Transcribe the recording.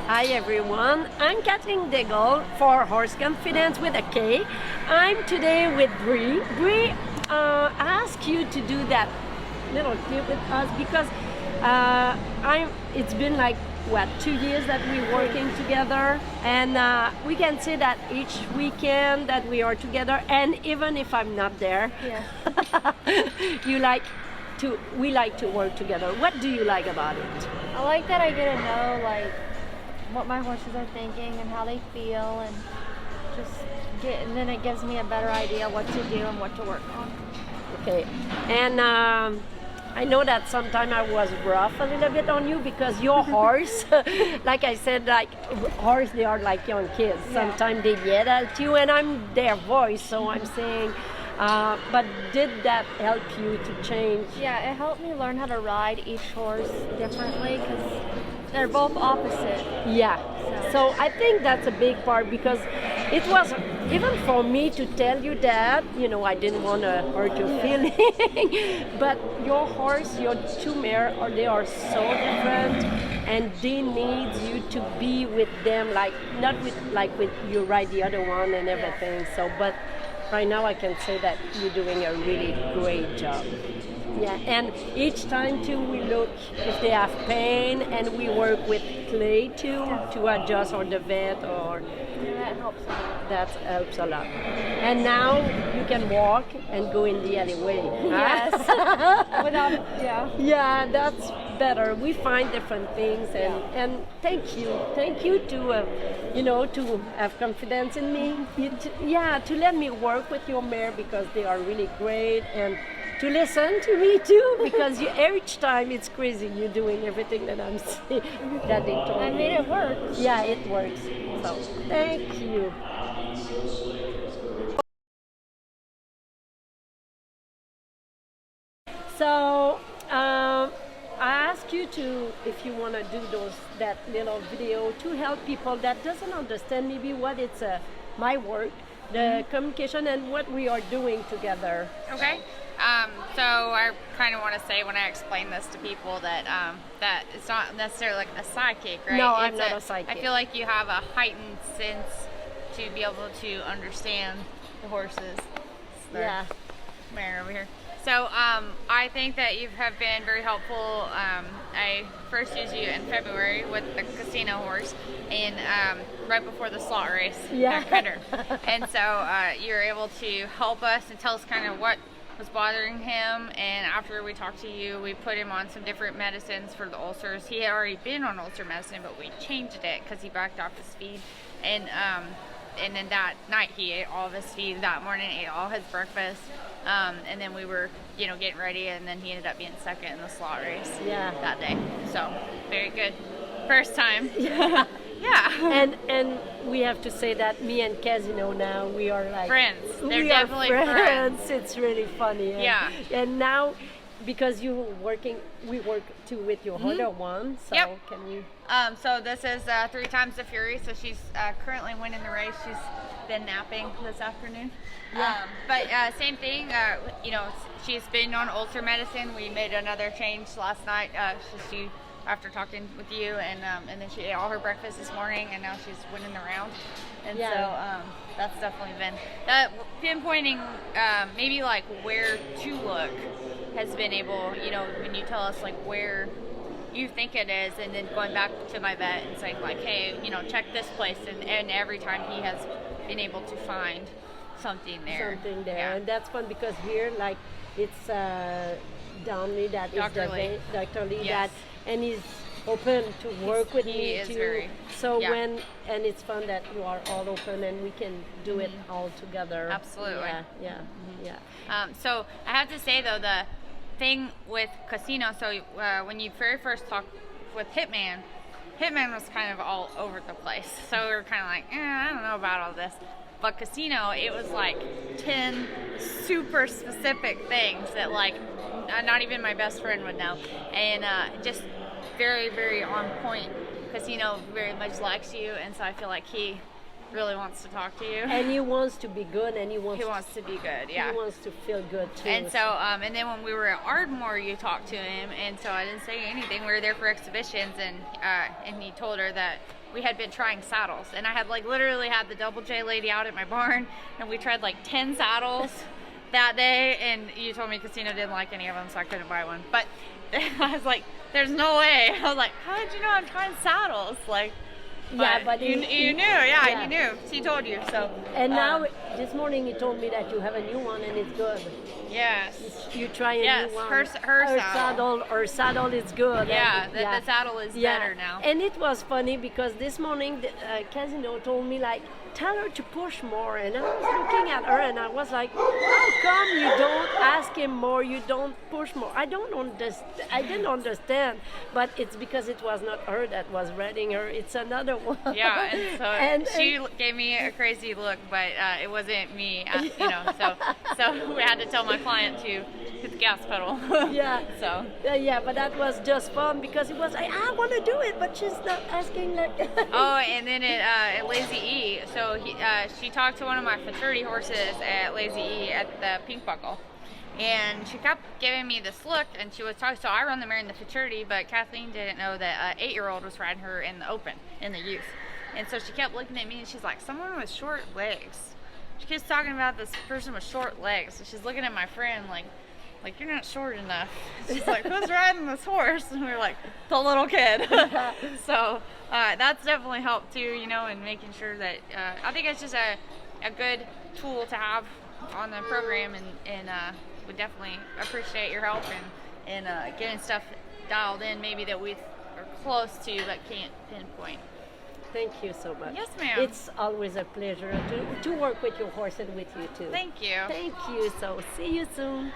Hi everyone, I'm Katheleen for Horse Confidence with a K. I'm today with Brie. Brie, I asked you to do that little clip with us because it's been like 2 years that we're working together, and we can say that each weekend that we are together, and even if I'm not there, we like to work together. What do you like about it? I like that I get to know what my horses are thinking and how they feel, and and then it gives me a better idea what to do and what to work on. Okay, and I know that sometimes I was rough a little bit on you because your horse, like I said, horse, they are like young kids. Sometimes they yell at you, and I'm their voice, so I'm saying. But did that help you to change? Yeah, it helped me learn how to ride each horse differently because they're both opposite. Yeah. So I think that's a big part because it was even for me to tell you that, I didn't want to hurt your feeling. But your horse, your two mare, they are so different, and they need you to be with them, not with you ride the other one and everything. So, but right now I can say that you're doing a really great job. Yeah, and each time too we look if they have pain, and we work with clay too to adjust, or the vet, or that helps a lot. That helps a lot. And now you can walk and go in the alleyway. Yes. Yeah, that's better. We find different things, and thank you to have confidence in me. To let me work with your mare because they are really great, and to listen to me too, because each time it's crazy. You're doing everything that I'm saying that they told me. I mean, it works. Yeah, it works. So thank you. So I ask you if you want to do that little video to help people that doesn't understand maybe what it's my work, the communication, and what we are doing together. Okay. So I kind of want to say when I explain this to people that that it's not necessarily like a sidekick, right? No, I'm not a sidekick. I feel like you have a heightened sense to be able to understand the horses. Yeah. Mare over here. So I think that you have been very helpful. I first used you in February with the casino horse, and right before the slot race, Cutter. And so you were able to help us and tell us kind of what was bothering him. And after we talked to you, we put him on some different medicines for the ulcers. He had already been on ulcer medicine, but we changed it because he backed off his feed. And then that night he ate all of his feed. That morning ate all his breakfast. And then we were, getting ready, and then he ended up being second in the slot race that day. So very good. First time. Yeah. Yeah. And we have to say that me and Casino now, we are like friends. They're we definitely are friends. It's really funny. And now, because we work too with your other one. So can you? So this is 3 times the Fury. So she's currently winning the race. She's been napping this afternoon. Yeah. But same thing. She's been on ulcer medicine. We made another change last night. She after talking with you, and then she ate all her breakfast this morning, and now she's winning the round. And so that's definitely been pinpointing maybe like where to look has been able, when you tell us like where you think it is, and then going back to my vet and saying like, hey, check this place, and every time he has been able to find something there. And that's fun because here it's Downey that Dr. is Lee. Dr. Lee Yes. and he's open to work with he me is too. very, And it's fun that you are all open and we can do it all together. Absolutely. Yeah. So I have to say though, the thing with Casino, so when you very first talked with Hitman was kind of all over the place. So we were kind of like, I don't know about all this. But Casino, it was like 10 super specific things that not even my best friend would know. And just very, very on point. Casino very much likes you, and so I feel like he really wants to talk to you. And he wants to be good, and he wants to be good, yeah. He wants to feel good too. And so, and then when we were at Ardmore, you talked to him, and so I didn't say anything. We were there for exhibitions, and he told her that we had been trying saddles, and I had like literally had the Double J lady out at my barn, and we tried like 10 saddles that day, and you told me Casino didn't like any of them, so I couldn't buy one. But I was like, there's no way. I was like, how did you know I'm trying saddles? Like, but you knew, you knew. She told you, so. And now, this morning he told me that you have a new one and it's good. Yes. You try a new one. Her saddle. Her saddle is good. Yeah, the saddle is better now. And it was funny because this morning Casino told me, like, tell her to push more, and I was looking at her and I was like, how come you don't ask him more, you don't push more? I didn't understand, but it's because it was not her that was reading her, it's another one. Yeah, and so she gave me a crazy look, but it wasn't me, you know, so we had to tell my client to hit the gas pedal. Yeah. So. Yeah, but that was just fun because it was like, I want to do it, but she's not asking like. Oh, and then at Lazy E, so she talked to one of my futurity horses at Lazy E at the Pink Buckle, and she kept giving me this look, and she was talking. So I run the mare in the futurity, but Kathleen didn't know that an 8-year-old was riding her in the open, in the youth, and so she kept looking at me, and she's like, someone with short legs. She keeps talking about this person with short legs, so she's looking at my friend like you're not short enough. She's like, who's riding this horse? And we were like, the little kid. So that's definitely helped too, you know, in making sure that I think it's just a good tool to have on the program, and we definitely appreciate your help in getting stuff dialed in maybe that we are close to but can't pinpoint. Thank you so much. Yes, ma'am. It's always a pleasure to work with your horse and with you too. Thank you. Thank you. So see you soon.